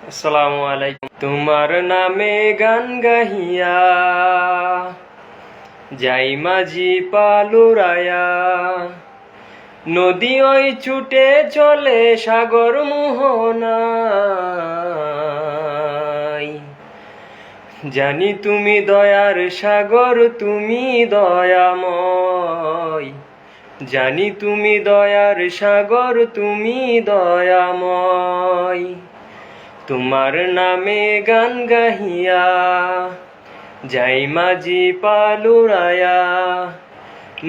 আসসালামু আলাইকুম। তোমার নামে গান গাহিয়া যাই মাঝি পালুরায়া, নদী ওই ছুটে চলে সাগর মোহনায়। জানি তুমি দয়ার সাগর, তুমি দয়াময়। জানি তুমি দয়ার সাগর, তুমি দয়াময়। তোমার নামে গান গাহিয়া যাই মাঝি পালুরায়া,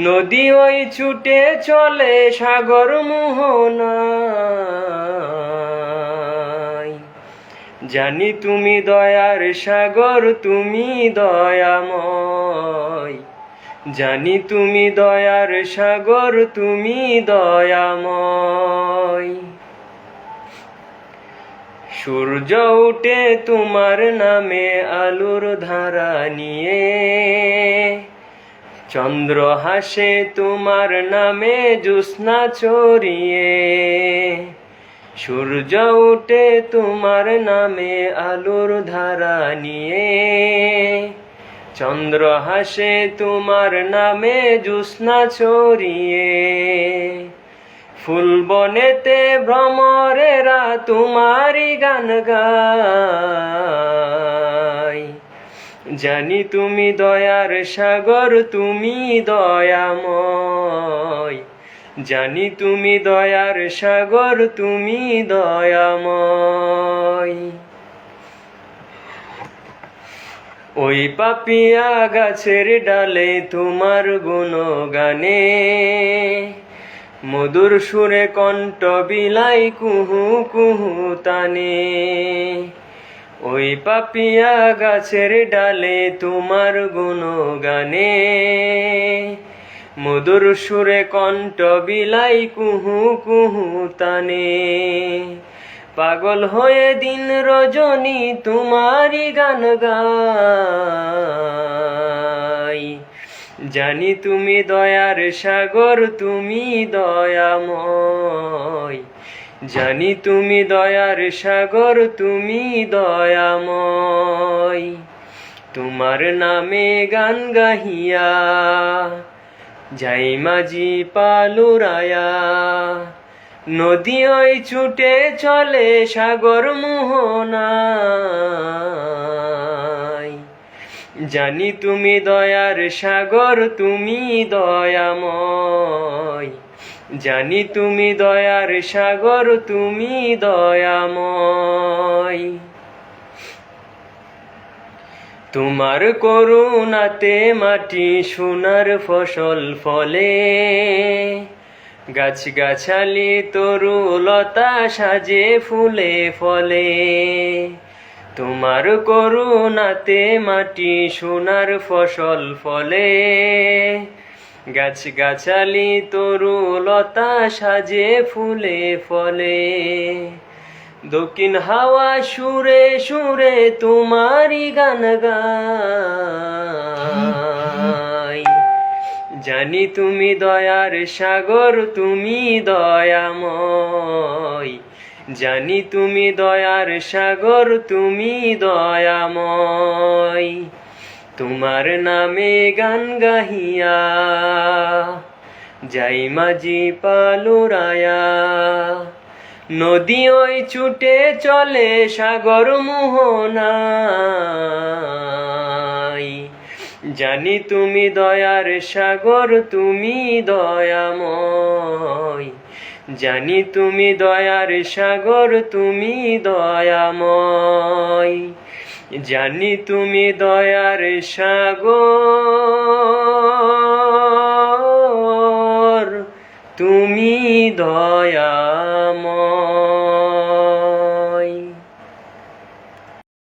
নদী ওই ছুটে চলে সাগর মোহনায়। জানি তুমি দয়ার সাগর, তুমি দয়াময়। জানি তুমি দয়ার সাগর, তুমি দয়াময়। সূর্য উঠে তোমার নামে আলোর ধারা নিয়ে, চন্দ্র হাসে তোমার নামে জ্যোৎস্না ছড়িয়ে। সূর্য উঠে তোমার নামে আলোর ধারা নিয়ে, চন্দ্র হাসে তোমার নামে জ্যোৎস্না ছড়িয়ে। ফুল বনেতে ভ্রমরেরা তোমারি গান গায়। জানি তুমি দয়ার সাগর, তুমি দয়াময়। জানি তুমি দয়ার সাগর, তুমি দয়াময়। ওই পাপিয়া গাছের ডালে তোমার গুণগানে, মধুর সুরে কণ্ঠ বিলাই কুহু কুহু তানে। ওই পাপিয়া গাছের ডালে তোমার গুণগানে, মধুর সুরে কণ্ঠ বিলাই কুহু কুহু তানে। পাগল হয়ে দিন রজনী তোমারি গান গাই। জানি তুমি দয়ার সাগর, তুমি দয়াময়। জানি তুমি দয়ার সাগর, তুমি দয়াময়। তোমার নামে গান গাহিয়া যাই মাঝি পালুরায়া, নদী ওই ছুটে চলে সাগর মোহনায়। জানি তুমি দয়ার সাগর, তুমি দয়াময়। জানি তুমি দয়ার সাগর, তুমি দয়াময়। তোমার করুণাতে মাটি সোনার ফসল ফলে, গাছ গাছালি তরুলতা সাজে ফুলে ফলে। তোমার করুণাতে মাটি সোনার ফসল ফলে, গাছ গাছালি তরুলতা সাজে ফুলে ফলে। দক্ষিণ হাওয়া সুরে সুরে তোমারি গান গায়। জানি তুমি দয়ার সাগর, তুমি দয়াময়। জানি তুমি দয়ার সাগর, তুমি দয়াময়। তোমার নামে গান গাহিয়া যাই মাঝি পালুরায়া, নদী ওই ছুটে চলে সাগর মোহনায়। জানি তুমি দয়ার সাগর, তুমি দয়াময়। জানি তুমি দয়ার সাগর, তুমি দয়াময়। জানি তুমি দয়ার সাগর, তুমি দয়া